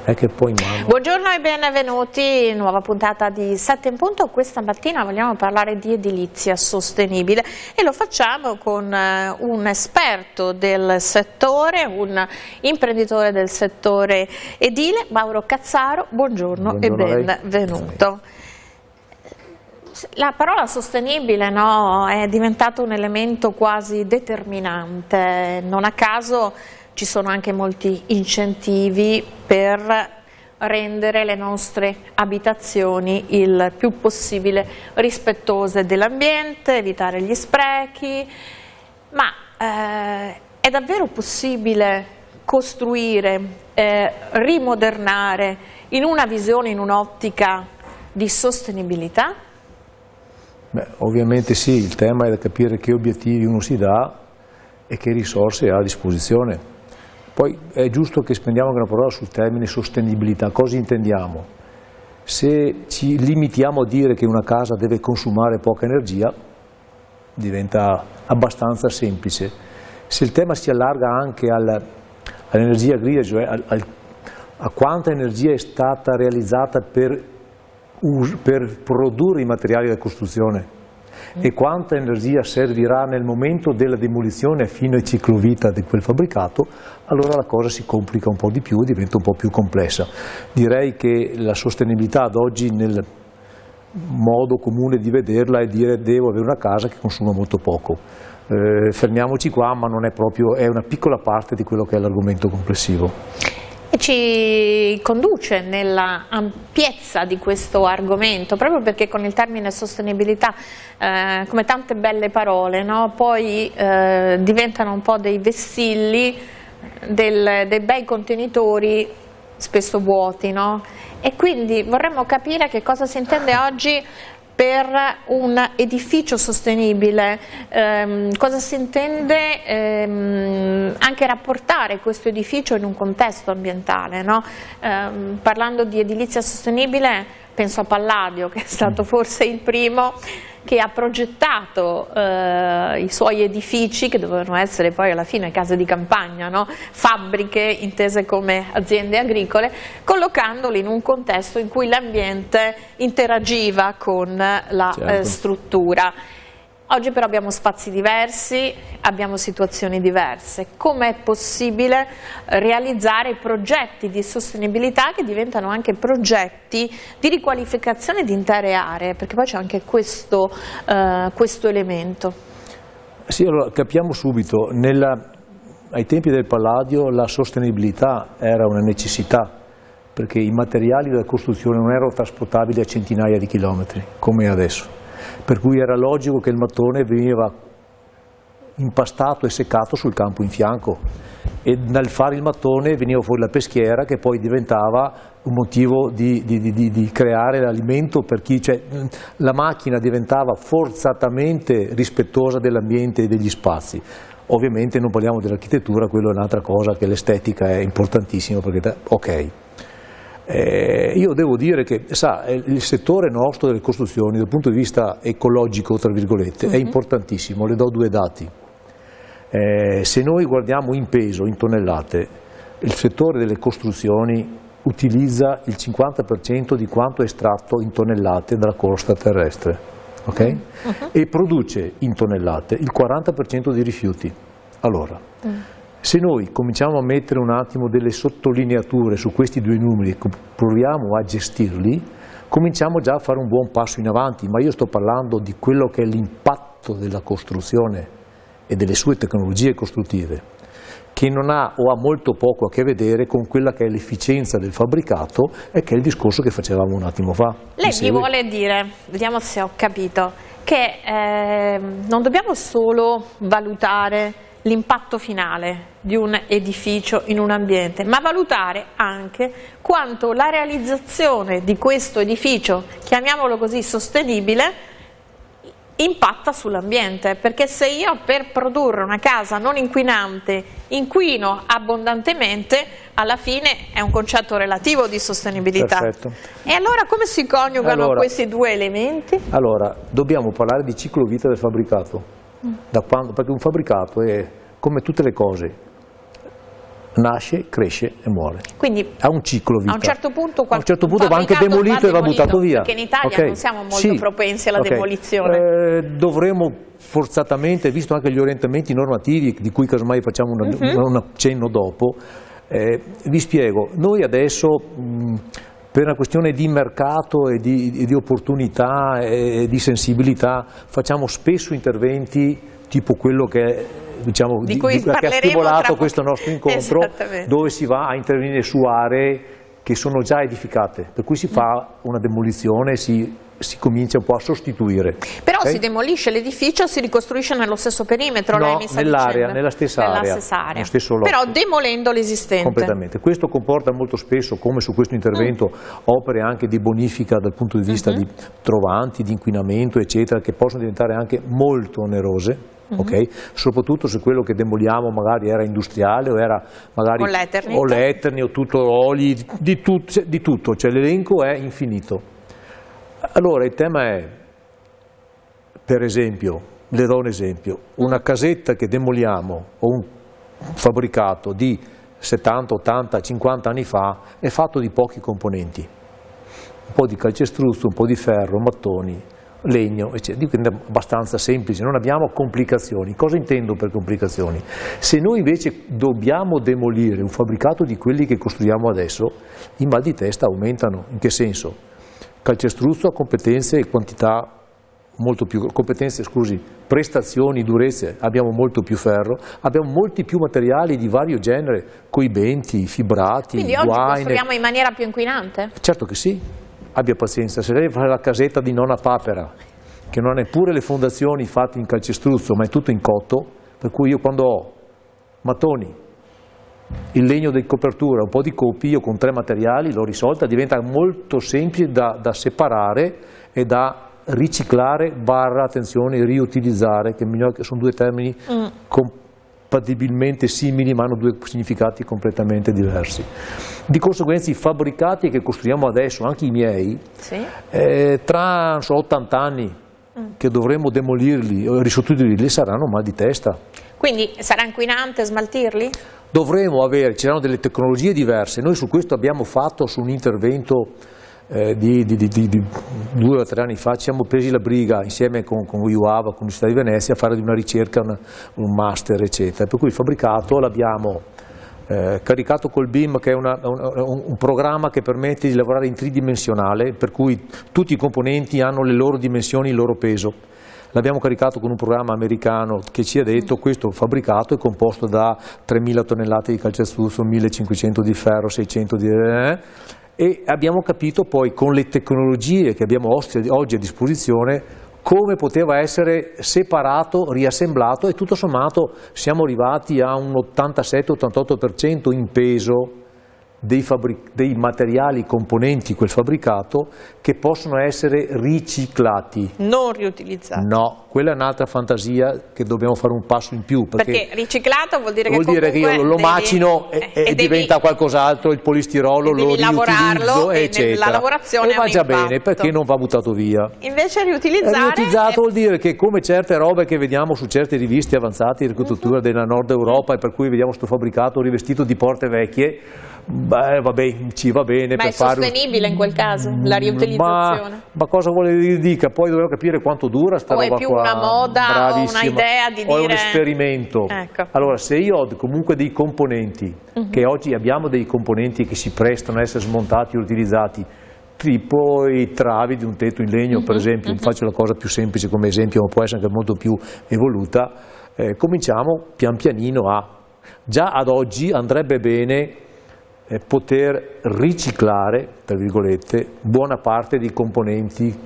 è che poi in mano. Buongiorno e benvenuti, nuova puntata di 7 in punto. Questa mattina vogliamo parlare di edilizia sostenibile e lo facciamo con un esperto del settore, un imprenditore del settore edile, Mauro Cazzaro. Buongiorno e benvenuto. La parola sostenibile, no, è diventato un elemento quasi determinante, non a caso ci sono anche molti incentivi per rendere le nostre abitazioni il più possibile rispettose dell'ambiente, evitare gli sprechi, ma è davvero possibile costruire, rimodernare in una visione, in un'ottica di sostenibilità? Beh, ovviamente sì, il tema è da capire che obiettivi uno si dà e che risorse ha a disposizione. Poi è giusto che spendiamo una parola sul termine sostenibilità. Cosa intendiamo? Se ci limitiamo a dire che una casa deve consumare poca energia, diventa abbastanza semplice. Se il tema si allarga anche all'energia grigia, cioè a quanta energia è stata realizzata per produrre i materiali da costruzione e quanta energia servirà nel momento della demolizione fino ai ciclo vita di quel fabbricato, allora la cosa si complica un po' di più e diventa un po' più complessa. Direi che la sostenibilità ad oggi nel modo comune di vederla è dire devo avere una casa che consuma molto poco. Fermiamoci qua, ma non è proprio, è una piccola parte di quello che è l'argomento complessivo. E ci conduce nella ampiezza di questo argomento, proprio perché con il termine sostenibilità, come tante belle parole, no? Poi diventano un po' dei vessilli, dei bei contenitori spesso vuoti, no? E quindi vorremmo capire che cosa si intende oggi per un edificio sostenibile, cosa si intende anche rapportare questo edificio in un contesto ambientale, no? Parlando di edilizia sostenibile penso a Palladio, che è stato forse il primo che ha progettato i suoi edifici, che dovevano essere poi alla fine case di campagna, no? Fabbriche intese come aziende agricole, collocandoli in un contesto in cui l'ambiente interagiva con la struttura. Oggi però abbiamo spazi diversi, abbiamo situazioni diverse. Com'è possibile realizzare progetti di sostenibilità che diventano anche progetti di riqualificazione di intere aree? Perché poi c'è anche questo elemento. Sì, allora capiamo subito, ai tempi del Palladio la sostenibilità era una necessità, perché i materiali della costruzione non erano trasportabili a centinaia di chilometri, come adesso. Per cui era logico che il mattone veniva impastato e seccato sul campo in fianco e nel fare il mattone veniva fuori la peschiera che poi diventava un motivo di creare l'alimento per chi, cioè la macchina diventava forzatamente rispettosa dell'ambiente e degli spazi. Ovviamente non parliamo dell'architettura, quello è un'altra cosa, che l'estetica è importantissima perché ok. Io devo dire che il settore nostro delle costruzioni dal punto di vista ecologico, tra virgolette, è importantissimo. Le do due dati. Se noi guardiamo in peso, in tonnellate, il settore delle costruzioni utilizza il 50% di quanto è estratto in tonnellate dalla crosta terrestre, okay? E produce in tonnellate il 40% di rifiuti. Allora, se noi cominciamo a mettere un attimo delle sottolineature su questi due numeri e proviamo a gestirli, cominciamo già a fare un buon passo in avanti, ma io sto parlando di quello che è l'impatto della costruzione e delle sue tecnologie costruttive, che non ha o ha molto poco a che vedere con quella che è l'efficienza del fabbricato e che è il discorso che facevamo un attimo fa. Lei mi vuole dire, vediamo se ho capito, che non dobbiamo solo valutare l'impatto finale di un edificio in un ambiente, ma valutare anche quanto la realizzazione di questo edificio, chiamiamolo così, sostenibile, impatta sull'ambiente, perché se io per produrre una casa non inquinante inquino abbondantemente, alla fine è un concetto relativo di sostenibilità. Perfetto. E allora come si coniugano questi due elementi? Allora, dobbiamo parlare di ciclo vita del fabbricato, perché un fabbricato è come tutte le cose, nasce, cresce e muore. Quindi ha un ciclo vita. A un certo punto va anche demolito e va buttato via. Perché in Italia non siamo molto propensi alla demolizione. Dovremmo forzatamente, visto anche gli orientamenti normativi, di cui casomai facciamo un accenno dopo, vi spiego, noi adesso per una questione di mercato e di opportunità e di sensibilità facciamo spesso interventi tipo quello che diciamo che ha stimolato questo nostro incontro, dove si va a intervenire su aree che sono già edificate, per cui si fa una demolizione, si comincia un po' a sostituire. Però si demolisce l'edificio, si ricostruisce nello stesso perimetro, no, lei mi sta nell'area, nella stessa area, nello stesso lotto. Però demolendo l'esistente. Completamente. Questo comporta molto spesso, come su questo intervento, opere anche di bonifica dal punto di vista di trovanti, di inquinamento, eccetera, che possono diventare anche molto onerose. Okay? Soprattutto se quello che demoliamo magari era industriale o era magari Eternit o tutto oli, di tutto, cioè l'elenco è infinito. Allora il tema è, per esempio, le do un esempio, una casetta che demoliamo o un fabbricato di 70, 80, 50 anni fa è fatto di pochi componenti, un po' di calcestruzzo, un po' di ferro, mattoni, legno, eccetera. Quindi è abbastanza semplice, non abbiamo complicazioni. Cosa intendo per complicazioni? Se noi invece dobbiamo demolire un fabbricato di quelli che costruiamo adesso, i mal di testa aumentano. In che senso? Calcestruzzo ha competenze e quantità molto più, prestazioni, durezze, abbiamo molto più ferro, abbiamo molti più materiali di vario genere, coibenti, fibrati, quindi guaine. Oggi costruiamo in maniera più inquinante? Certo che sì, abbia pazienza, se lei fa la casetta di nonna Papera, che non ha neppure le fondazioni fatte in calcestruzzo, ma è tutto in cotto, per cui io quando ho mattoni, il legno di copertura, un po' di copi, io con 3 materiali l'ho risolta, diventa molto semplice da separare e da riciclare attenzione, riutilizzare, che sono 2 termini compatibilmente simili ma hanno 2 significati completamente diversi. Di conseguenza i fabbricati che costruiamo adesso, anche i miei, tra 80 anni che dovremo demolirli o risostituirli saranno mal di testa. Quindi sarà inquinante smaltirli? Dovremo avere, ci saranno delle tecnologie diverse, noi su questo abbiamo fatto su un intervento di 2 o 3 anni fa, ci siamo presi la briga insieme con UAV, con l'Università di Venezia, a fare di una ricerca, un master eccetera, per cui il fabbricato l'abbiamo caricato col BIM, che è un programma che permette di lavorare in tridimensionale, per cui tutti i componenti hanno le loro dimensioni, il loro peso. L'abbiamo caricato con un programma americano che ci ha detto questo fabbricato è composto da 3.000 tonnellate di calcestruzzo, 1.500 di ferro, 600 di... e abbiamo capito poi con le tecnologie che abbiamo oggi a disposizione come poteva essere separato, riassemblato, e tutto sommato siamo arrivati a un 87-88% in peso dei materiali componenti quel fabbricato che possono essere riciclati. Non riutilizzati. No, quella è un'altra fantasia che dobbiamo fare un passo in più. Perché riciclato vuol dire che io lo macino e diventa qualcos'altro, il polistirolo lo riutilizzo, eccetera. La lavorazione e va già bene perché non va buttato via. Invece riutilizzare... Riutilizzato vuol dire che come certe robe che vediamo su certe riviste avanzate di agricoltura della Nord Europa, e per cui vediamo questo fabbricato rivestito di porte vecchie, vabbè, ci va bene. Ma per è sostenibile in quel caso, la riutilizzazione? Ma cosa vuole dire dica? Poi dobbiamo capire quanto dura sta roba qua. O è più una moda o una idea di dire... O è un esperimento. Ecco. Allora, se io ho comunque dei componenti, che oggi abbiamo dei componenti che si prestano a essere smontati e utilizzati, tipo i travi di un tetto in legno, per esempio, faccio la cosa più semplice come esempio, ma può essere anche molto più evoluta, cominciamo pian pianino già ad oggi andrebbe bene poter riciclare, tra virgolette, buona parte dei componenti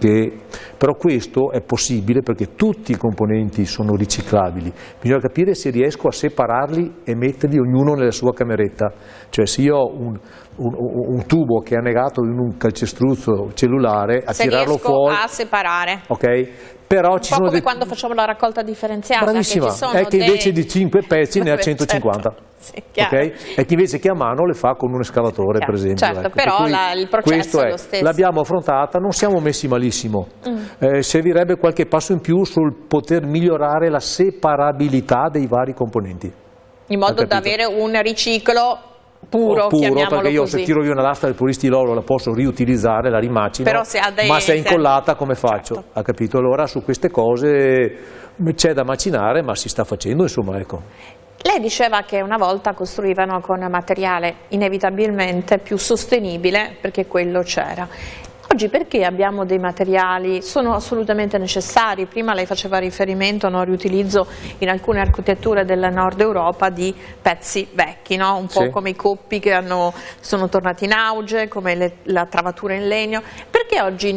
però questo è possibile perché tutti i componenti sono riciclabili, bisogna capire se riesco a separarli e metterli ognuno nella sua cameretta, cioè se io ho un tubo che è annegato in un calcestruzzo cellulare, a tirarlo fuori, a separare, ok? Però ci sono come quando facciamo la raccolta differenziata. Bravissima, che ci sono è che invece di 5 pezzi ne ha 150. Certo. Sì, okay? E chi invece che a mano le fa con un escavatore, per esempio. Certo, però il processo è lo stesso. L'abbiamo affrontata, non siamo messi malissimo. Servirebbe qualche passo in più sul poter migliorare la separabilità dei vari componenti. In modo da avere un riciclo puro, perché io se tiro via una lastra del polistirolo la posso riutilizzare, la rimacino, però ma se è incollata come faccio? Certo. Ha capito? Allora su queste cose c'è da macinare, ma si sta facendo, insomma, ecco. Lei diceva che una volta costruivano con materiale inevitabilmente più sostenibile perché quello c'era. Oggi perché abbiamo dei materiali, sono assolutamente necessari, prima lei faceva riferimento al riutilizzo in alcune architetture del nord Europa di pezzi vecchi, no? Un po' come i coppi che sono tornati in auge, come la travatura in legno, perché oggi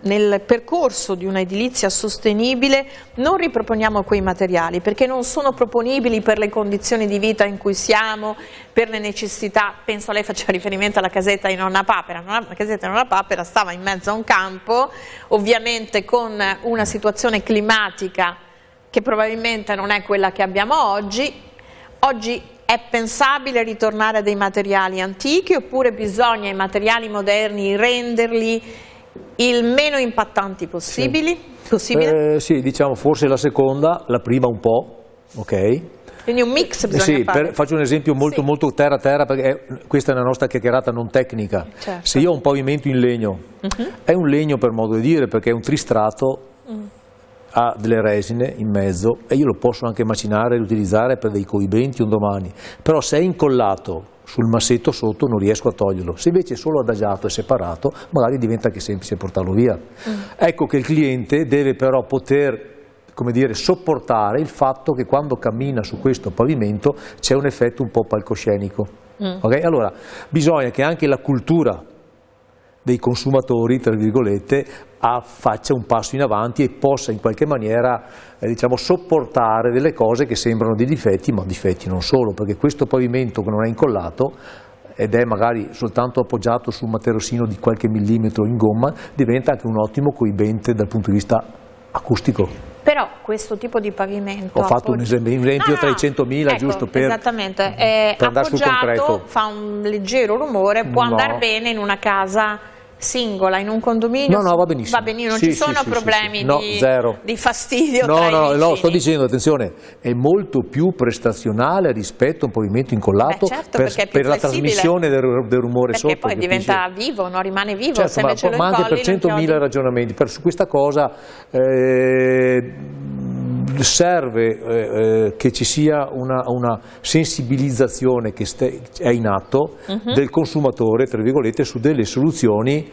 nel percorso di un'edilizia sostenibile non riproponiamo quei materiali, perché non sono proponibili per le condizioni di vita in cui siamo, per le necessità. Penso lei faceva riferimento alla casetta di Nonna Papera. La casetta di Nonna Papera stava in mezzo a un campo, ovviamente con una situazione climatica che probabilmente non è quella che abbiamo oggi. Oggi è pensabile ritornare a dei materiali antichi oppure bisogna i materiali moderni renderli il meno impattanti possibile? Sì, diciamo forse la seconda, la prima un po', ok? Quindi un mix bisogna fare. Faccio un esempio molto terra, perché questa è una nostra chiacchierata non tecnica. Certo. Se io ho un pavimento in legno, è un legno per modo di dire, perché è un tristrato, ha delle resine in mezzo e io lo posso anche macinare e riutilizzare per dei coibenti un domani, però se è incollato sul massetto sotto non riesco a toglierlo. Se invece è solo adagiato e separato, magari diventa anche semplice portarlo via. Ecco che il cliente deve però poter, come dire, sopportare il fatto che quando cammina su questo pavimento c'è un effetto un po' palcoscenico. Okay? Allora bisogna che anche la cultura dei consumatori, tra virgolette, faccia un passo in avanti e possa in qualche maniera diciamo, sopportare delle cose che sembrano dei difetti, ma difetti non solo, perché questo pavimento che non è incollato ed è magari soltanto appoggiato su un materassino di qualche millimetro in gomma, diventa anche un ottimo coibente dal punto di vista acustico. Però questo tipo di pavimento... Ho fatto un esempio tra i 100.000, ecco, giusto per andare sul concreto. Fa un leggero rumore, può andare bene in una casa singola, in un condominio? No, va benissimo. Va benissimo, non ci sono problemi di fastidio tra i vicini. No, sto dicendo, attenzione, è molto più prestazionale rispetto a un pavimento incollato, certo, per la trasmissione del rumore perché sotto. Perché poi diventa vivo, non rimane vivo, certo, se invece lo ma anche per 100.000 ragionamenti. Su questa cosa serve che ci sia una sensibilizzazione che è in atto del consumatore, tra virgolette, su delle soluzioni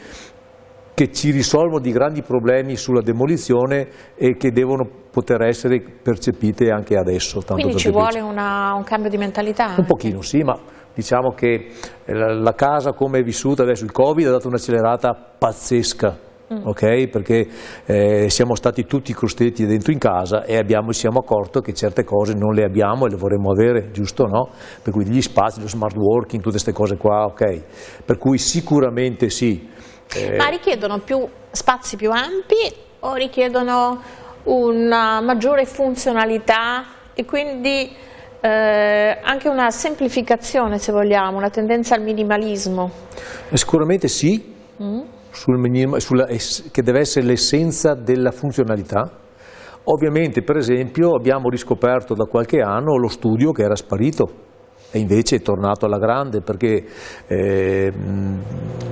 che ci risolvono di grandi problemi sulla demolizione e che devono poter essere percepite anche adesso. Quindi ci vuole un cambio di mentalità? Un pochino sì, ma diciamo che la casa come è vissuta adesso, il Covid ha dato un'accelerata pazzesca. Okay? Perché siamo stati tutti costretti dentro in casa e ci siamo accorti che certe cose non le abbiamo e le vorremmo avere, giusto, no? Per cui gli spazi, lo smart working, tutte queste cose qua, ok. Per cui sicuramente sì. Ma richiedono spazi più ampi o richiedono una maggiore funzionalità e quindi anche una semplificazione, se vogliamo, una tendenza al minimalismo? Sicuramente sì. Che deve essere l'essenza della funzionalità. Ovviamente, per esempio, abbiamo riscoperto da qualche anno lo studio che era sparito e invece è tornato alla grande, perché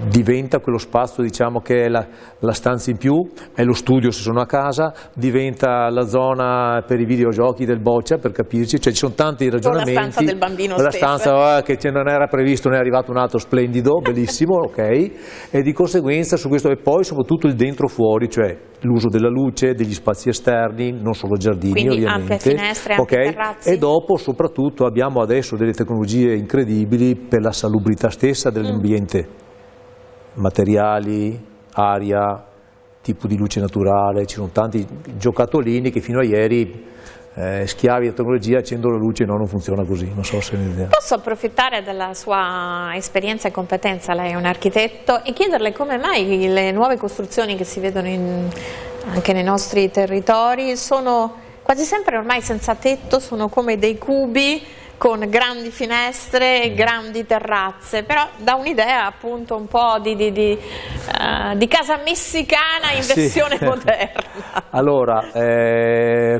diventa quello spazio, diciamo, che è la stanza in più, è lo studio se sono a casa, diventa la zona per i videogiochi del boccia, per capirci, cioè ci sono tanti ragionamenti. O la stanza del bambino stesso. La stanza che non era previsto, ne è arrivato un altro splendido, bellissimo, ok, e di conseguenza su questo, e poi soprattutto il dentro-fuori, cioè l'uso della luce, degli spazi esterni, non solo giardini. Quindi ovviamente. Ampie finestre, ampie terrazzi. E dopo soprattutto abbiamo adesso delle tecnologie incredibili per la salubrità stessa dell'ambiente, materiali, aria, tipo di luce naturale, ci sono tanti giocattolini che fino a ieri schiavi della tecnologia, accendo la luce, no, non funziona così, non so se ne idea. Posso approfittare della sua esperienza e competenza, lei è un architetto, e chiederle come mai le nuove costruzioni che si vedono anche nei nostri territori sono quasi sempre ormai senza tetto, sono come dei cubi con grandi finestre e grandi terrazze, però dà un'idea appunto un po' di casa messicana in versione moderna. Allora,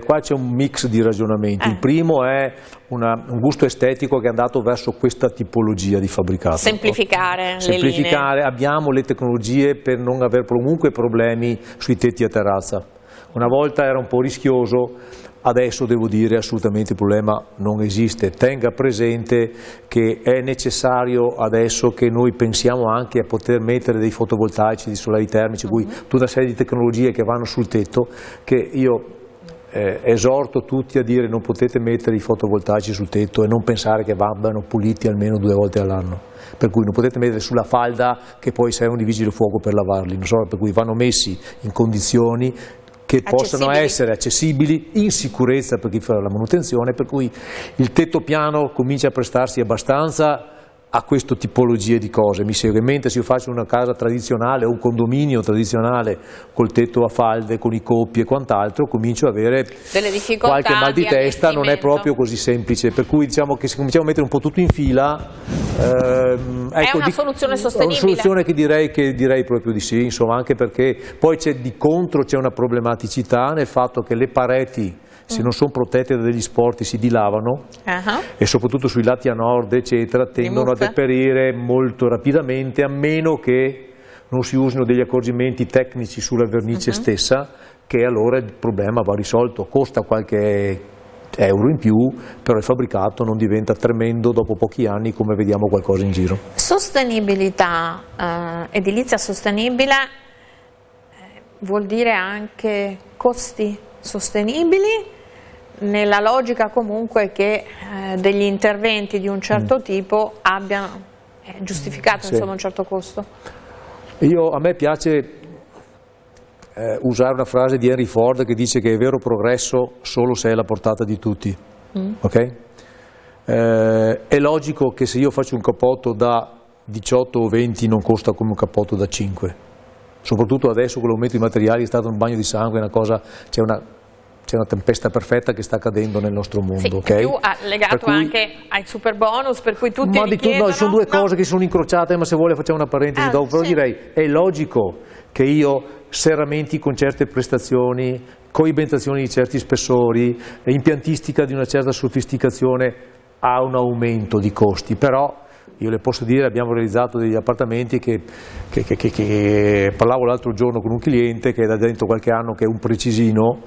qua c'è un mix di ragionamenti. Il primo è un gusto estetico che è andato verso questa tipologia di fabbricato. Semplificare le Semplificare, abbiamo le tecnologie per non avere comunque problemi sui tetti a terrazza. Una volta era un po' rischioso, adesso devo dire assolutamente il problema non esiste. Tenga presente che è necessario adesso che noi pensiamo anche a poter mettere dei fotovoltaici, dei solari termici, tutta una serie di tecnologie che vanno sul tetto, che io esorto tutti a dire non potete mettere i fotovoltaici sul tetto e non pensare che vadano puliti almeno 2 volte all'anno. Per cui non potete mettere sulla falda che poi servono di vigili del fuoco per lavarli, non so, per cui vanno messi in condizioni che possano essere accessibili, in sicurezza per chi fa la manutenzione, per cui il tetto piano comincia a prestarsi abbastanza a queste tipologie di cose. Mi segue, mentre se io faccio una casa tradizionale o un condominio tradizionale col tetto a falde, con i coppi e quant'altro, comincio ad avere delle difficoltà, qualche mal di testa, non è proprio così semplice, per cui diciamo che se cominciamo a mettere un po' tutto in fila è una soluzione sostenibile? È una soluzione che direi proprio di sì, insomma, anche perché poi c'è una problematicità nel fatto che le pareti, se non sono protette da degli sporti, si dilavano e soprattutto sui lati a nord eccetera tendono a deperire molto rapidamente, a meno che non si usino degli accorgimenti tecnici sulla vernice stessa, che allora il problema va risolto. Costa qualche euro in più, però il fabbricato non diventa tremendo dopo pochi anni come vediamo qualcosa in giro. Sostenibilità, edilizia sostenibile vuol dire anche costi sostenibili, nella logica comunque che degli interventi di un certo tipo abbiano giustificato insomma un certo costo. A me piace usare una frase di Henry Ford che dice che è vero progresso solo se è alla portata di tutti. Okay? È logico che se io faccio un cappotto da 18 o 20 non costa come un cappotto da 5, soprattutto adesso con l'aumento di materiali è stato un bagno di sangue, c'è una tempesta perfetta che sta accadendo nel nostro mondo. Sì, okay? più legato anche ai super bonus, per cui tutti richiedono... No, ci sono due cose che sono incrociate, ma se vuole facciamo una parentesi dopo, però direi è logico che io serramenti con certe prestazioni, coibentazioni di certi spessori, impiantistica di una certa sofisticazione ha un aumento di costi, però io le posso dire, abbiamo realizzato degli appartamenti che parlavo l'altro giorno con un cliente che è da dentro qualche anno, che è un precisino,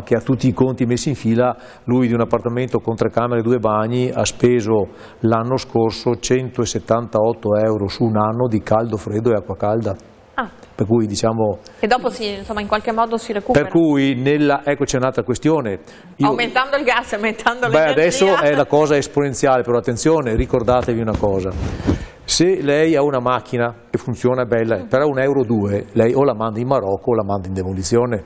che ha tutti i conti messi in fila. Lui di un appartamento con 3 camere e 2 bagni ha speso l'anno scorso 178 euro su un anno di caldo, freddo e acqua calda. Per cui diciamo... E dopo in qualche modo si recupera. Per cui ecco c'è un'altra questione. Aumentando il gas, aumentando l'energia. Adesso la cosa è esponenziale, però attenzione, ricordatevi una cosa. Se lei ha una macchina che funziona bella, per 1,2 euro, lei o la manda in Marocco o la manda in demolizione.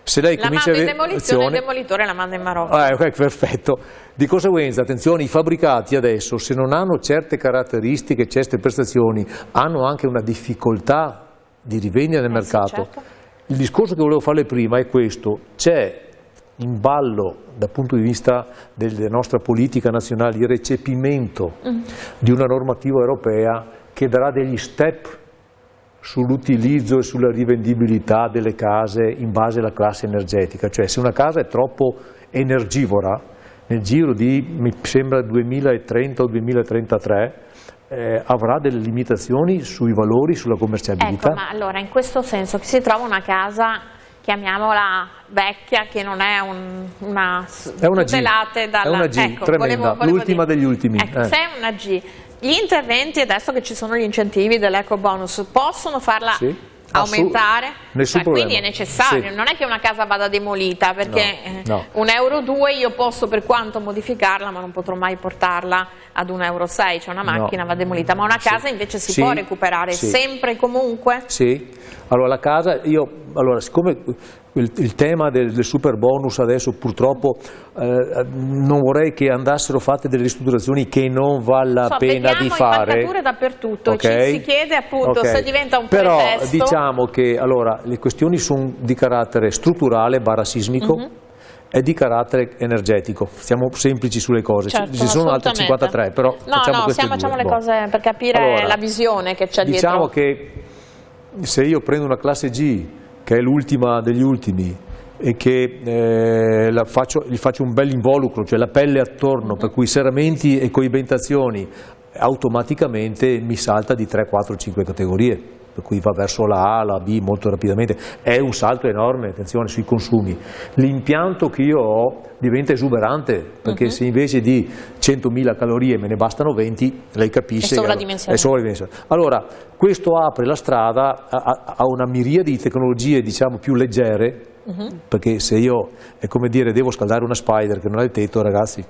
Se lei comincia manda in demolizione, il demolitore la manda in Marocco. Perfetto. Di conseguenza, attenzione, i fabbricati adesso, se non hanno certe caratteristiche, certe prestazioni, hanno anche una difficoltà di rivendita nel mercato. Sì, certo. Il discorso che volevo fare prima è questo: c'è in ballo dal punto di vista della nostra politica nazionale il recepimento di una normativa europea che darà degli step sull'utilizzo e sulla rivendibilità delle case in base alla classe energetica. Cioè, se una casa è troppo energivora, nel giro di, mi sembra, 2030 o 2033 avrà delle limitazioni sui valori, sulla commerciabilità. Ecco, ma allora in questo senso che si trova una casa, chiamiamola vecchia, che non è una tutelate dalla... È una G, tremenda, l'ultima degli ultimi. Ecco, se è una G, gli interventi, adesso che ci sono gli incentivi dell'eco bonus, possono farla aumentare? Nessun problema. Quindi è necessario, non è che una casa vada demolita, perché no. 1,2 euro io posso per quanto modificarla, ma non potrò mai portarla ad 1,6 euro, cioè una macchina va demolita, ma una casa invece si può recuperare sempre e comunque? Sì, allora la casa, siccome il tema del super bonus adesso purtroppo non vorrei che andassero fatte delle ristrutturazioni che non vale la pena di fare. Vediamo impalcature dappertutto, ci si chiede appunto se diventa un pretesto. Però diciamo che le questioni sono di carattere strutturale / sismico è di carattere energetico, siamo semplici sulle cose, certo, ci sono altre 53, però facciamo le cose per capire la visione che c'è dietro. Diciamo che se io prendo una classe G, che è l'ultima degli ultimi, e che gli faccio un bel involucro, cioè la pelle attorno, per cui serramenti e coibentazioni, automaticamente mi salta di 3, 4, 5 categorie, per cui va verso la A, la B molto rapidamente. È un salto enorme, attenzione, sui consumi. L'impianto che io ho diventa esuberante, perché se invece di 100.000 calorie me ne bastano 20, lei capisce che è sovradimensione. Allora, questo apre la strada a una miriade di tecnologie, diciamo, più leggere, perché se io, è come dire, devo scaldare una Spider che non ha il tetto, ragazzi,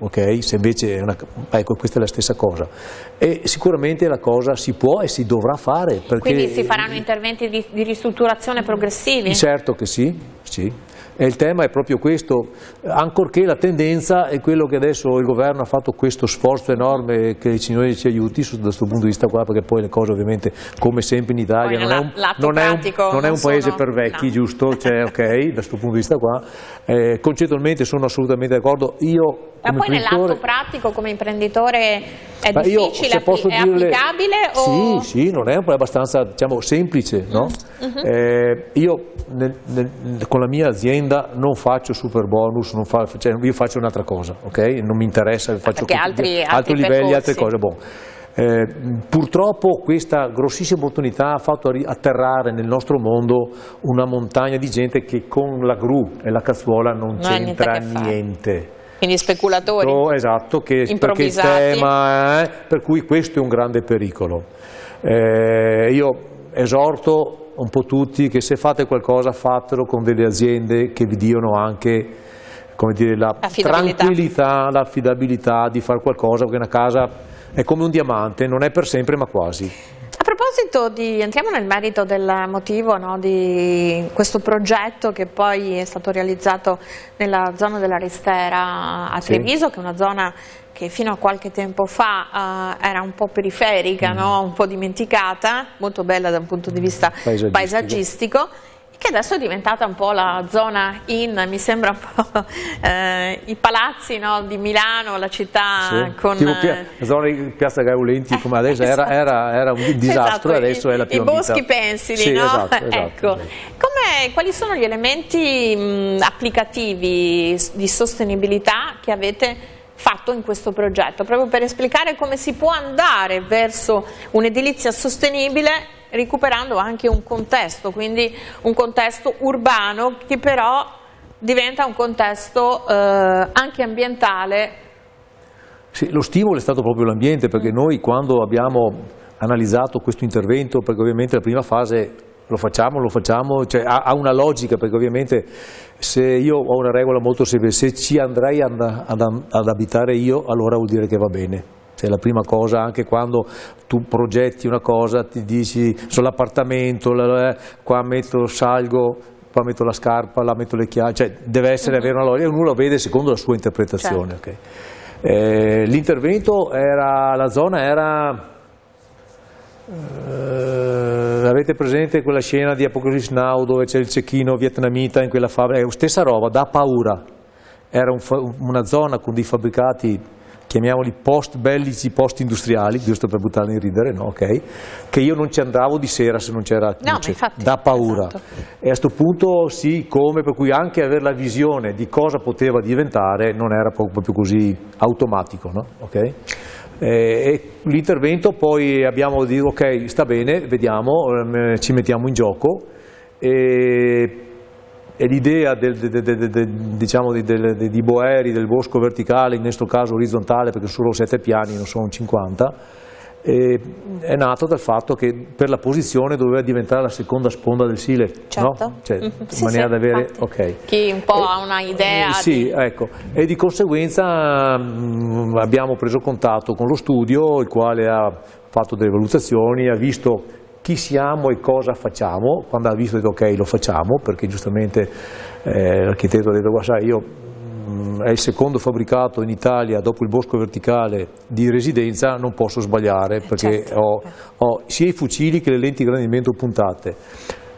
ok? Se invece è ecco, questa è la stessa cosa, e sicuramente la cosa si può e si dovrà fare, perché quindi si faranno interventi di ristrutturazione progressivi? Certo che sì, sì. E il tema è proprio questo, ancorché la tendenza è quello che adesso il governo ha fatto questo sforzo enorme, che il Signore ci aiuti da questo punto di vista qua, perché poi le cose ovviamente, come sempre in Italia, non è un paese per vecchi, giusto? Cioè, ok, da questo punto di vista qua, concettualmente sono assolutamente d'accordo. Ma poi nell'atto pratico come imprenditore è difficile, è applicabile? Sì, non è abbastanza, diciamo, semplice, no? Io con la mia azienda non faccio super bonus, io faccio un'altra cosa, ok? Non mi interessa, faccio altri livelli, altre cose. Purtroppo questa grossissima opportunità ha fatto atterrare nel nostro mondo una montagna di gente che con la gru e la cazzuola non c'entra niente. Quindi speculatori, esatto, improvvisati. Perché il tema è, per cui questo è un grande pericolo. Io esorto un po' tutti che se fate qualcosa fatelo con delle aziende che vi diano anche, come dire, la tranquillità, l'affidabilità di fare qualcosa, perché una casa è come un diamante, non è per sempre ma quasi. A proposito entriamo nel merito del motivo, no, di questo progetto che poi è stato realizzato nella zona della Ristera a Treviso, che è una zona che fino a qualche tempo fa era un po' periferica, no? Un po' dimenticata, molto bella da un punto di vista paesaggistico, che adesso è diventata un po' la zona mi sembra un po' i palazzi, no, di Milano, la città con... Tipo la zona di Piazza Gaulenti, come adesso era un disastro, adesso è la più ambita. I boschi pensili, no? Ecco. Quali sono gli elementi applicativi di sostenibilità che avete fatto in questo progetto, proprio per esplicare come si può andare verso un'edilizia sostenibile recuperando anche un contesto, quindi un contesto urbano che però diventa un contesto anche ambientale. Sì, lo stimolo è stato proprio l'ambiente, perché noi quando abbiamo analizzato questo intervento, perché ovviamente la prima fase lo facciamo, cioè ha una logica, perché ovviamente se io ho una regola molto semplice, se ci andrei ad abitare io, allora vuol dire che va bene. Cioè la prima cosa, anche quando tu progetti una cosa, ti dici sull'appartamento, qua salgo, qua metto la scarpa, là metto le chiavi, cioè deve avere una logica, e uno lo vede secondo la sua interpretazione. Certo. Okay. L'intervento la zona era... avete presente quella scena di Apocalypse Now dove c'è il cecchino vietnamita in quella fabbrica? Stessa roba, da paura. Era una zona con dei fabbricati, chiamiamoli post bellici, post industriali, giusto per buttarli in ridere, no? Okay. Che io non ci andavo di sera se non c'era luce, da paura. Esatto. E a questo punto sì, per cui anche avere la visione di cosa poteva diventare non era proprio così automatico, no? Okay. E l'intervento poi abbiamo detto ok, sta bene, vediamo, ci mettiamo in gioco, e l'idea diciamo di Boeri, del bosco verticale, in questo caso orizzontale perché sono 7 piani, non sono 50, è nato dal fatto che per la posizione doveva diventare la seconda sponda del Sile, certo. No? Cioè, in maniera da avere, ok. Chi un po' ha una idea. Sì, ecco, e di conseguenza abbiamo preso contatto con lo studio, il quale ha fatto delle valutazioni, ha visto chi siamo e cosa facciamo. Quando ha visto ha detto ok, lo facciamo, perché giustamente l'architetto ha detto guarda, è il secondo fabbricato in Italia dopo il bosco verticale di residenza, non posso sbagliare, perché certo. ho sia i fucili che le lenti di ingrandimento puntate.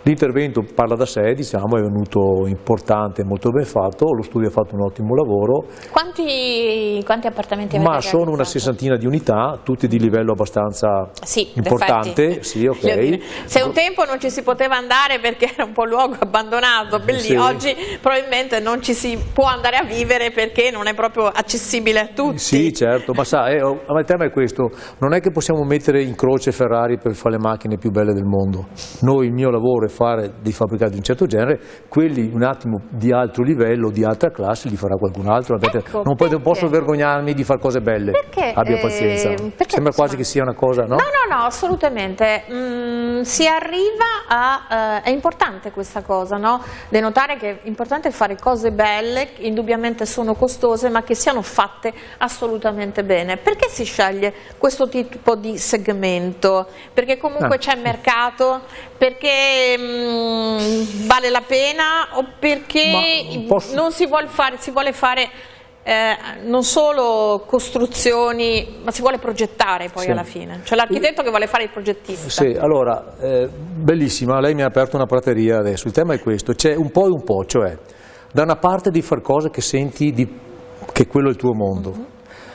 L'intervento parla da sé, diciamo, è venuto importante, molto ben fatto, lo studio ha fatto un ottimo lavoro. Quanti appartamenti avete Ma sono una sessantina di unità, tutti di livello abbastanza importante. Sì, okay. Se un tempo non ci si poteva andare perché era un po' luogo abbandonato, sì. Oggi probabilmente non ci si può andare a vivere perché non è proprio accessibile a tutti. Sì, certo, ma sa, il tema è questo, non è che possiamo mettere in croce Ferrari per fare le macchine più belle del mondo. Noi, il mio lavoro è fare dei fabbricati di un certo genere, quelli un attimo di altro livello, di altra classe, li farà qualcun altro. Ecco, non posso vergognarmi di fare cose belle. Perché? Abbia pazienza. Sembra quasi che sia una cosa, no? No, assolutamente. Si arriva a... è importante questa cosa, no? Denotare che è importante fare cose belle, che indubbiamente sono costose, ma che siano fatte assolutamente bene. Perché si sceglie questo tipo di segmento? Perché comunque c'è mercato? Perché vale la pena o perché non si vuole fare non solo costruzioni, ma si vuole progettare poi alla fine? C'è l'architetto che vuole fare il progettista. Sì, allora, bellissima, lei mi ha aperto una prateria adesso, il tema è questo, c'è un po' e un po', cioè da una parte di far cose che senti che quello è il tuo mondo,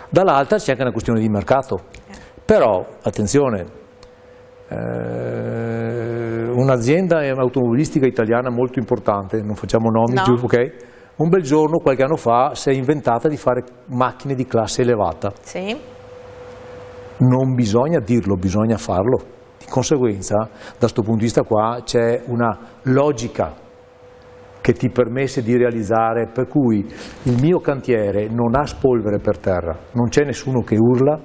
dall'altra c'è anche una questione di mercato, però attenzione, un'azienda automobilistica italiana molto importante, non facciamo nomi, giusto, ok? Un bel giorno, qualche anno fa, si è inventata di fare macchine di classe elevata. Sì. Non bisogna dirlo, bisogna farlo. Di conseguenza, da questo punto di vista qua, c'è una logica che ti permette di realizzare, per cui il mio cantiere non ha spolvere per terra, non c'è nessuno che urla,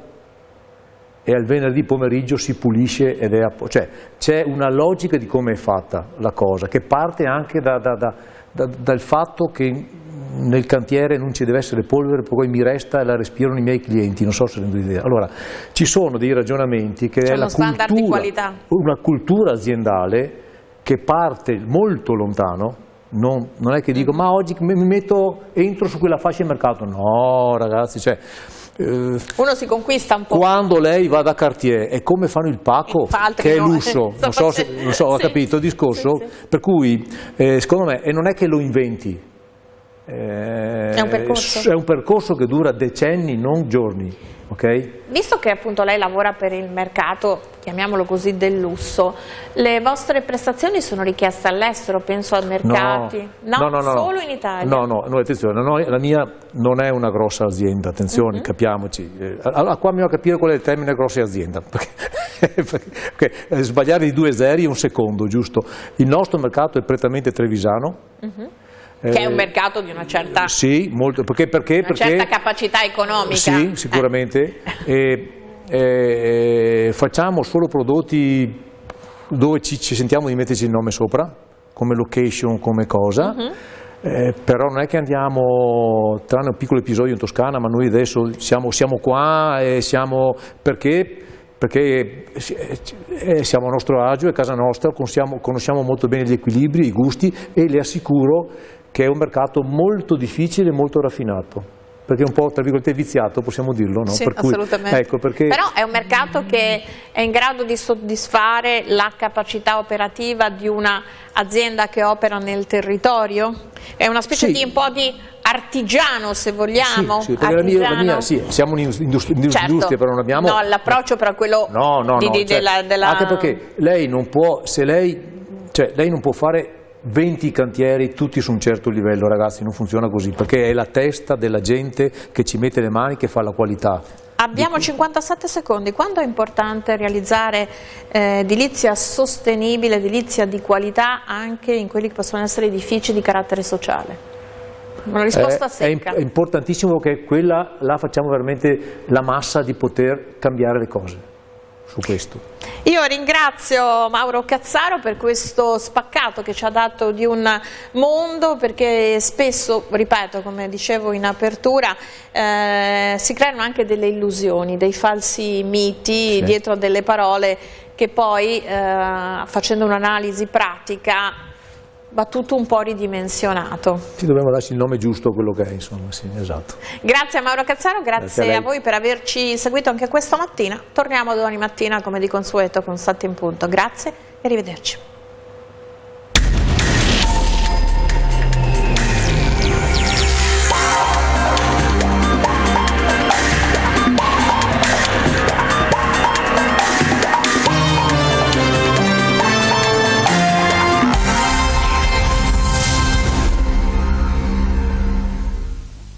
e al venerdì pomeriggio si pulisce ed è cioè c'è una logica di come è fatta la cosa, che parte anche dal fatto che nel cantiere non ci deve essere polvere, poi mi resta e la respirano i miei clienti, non so se rendo idea. Allora, ci sono dei ragionamenti che è una cultura aziendale che parte molto lontano, non è che dico ma oggi entro su quella fascia di mercato, no ragazzi, cioè uno si conquista un po'. Quando lei va da Cartier è come fanno il Paco, che è lusso, non so, ho capito il discorso? Sì. Per cui secondo me, e non è che lo inventi, è un percorso che dura decenni, non giorni. Okay? Visto che appunto lei lavora per il mercato, chiamiamolo così, del lusso, le vostre prestazioni sono richieste all'estero, penso a mercati? No, solo in Italia? No, attenzione, la mia non è una grossa azienda, attenzione, capiamoci. Allora qua bisogna capire qual è il termine grossa azienda, perché sbagliare di 2 zeri è un secondo, giusto? Il nostro mercato è prettamente trevisano. Che è un mercato di una certa, certa capacità economica. Sì, sicuramente. Facciamo solo prodotti dove ci sentiamo di metterci il nome sopra, come location, come cosa, però non è che andiamo, tranne un piccolo episodio in Toscana, ma noi adesso siamo qua e siamo perché siamo a nostro agio, è casa nostra, conosciamo molto bene gli equilibri, i gusti, e le assicuro che è un mercato molto difficile e molto raffinato, perché è un po' tra virgolette viziato, possiamo dirlo, no? Sì, assolutamente. Ecco, però è un mercato che è in grado di soddisfare la capacità operativa di un'azienda che opera nel territorio? È una specie di un po' di artigiano, se vogliamo? Sì, perché la mia siamo un'industria, però non abbiamo... No, l'approccio però è quello della... Anche perché lei non può, lei non può fare 20 cantieri tutti su un certo livello, ragazzi, non funziona così, perché è la testa della gente che ci mette le mani che fa la qualità. Abbiamo 57 secondi. Quando è importante realizzare edilizia sostenibile, edilizia di qualità anche in quelli che possono essere edifici di carattere sociale? Una risposta secca. È importantissimo che là facciamo veramente la massa di poter cambiare le cose. Su questo. Io ringrazio Mauro Cazzaro per questo spaccato che ci ha dato di un mondo, perché spesso, ripeto, come dicevo in apertura, si creano anche delle illusioni, dei falsi miti dietro delle parole che poi, facendo un'analisi pratica, va tutto un po' ridimensionato. Ci dobbiamo darci il nome giusto a quello che è, insomma, sì, esatto. Grazie a Mauro Cazzaro, grazie a voi per averci seguito anche questa mattina. Torniamo domani mattina come di consueto con Salto in Punto. Grazie e arrivederci.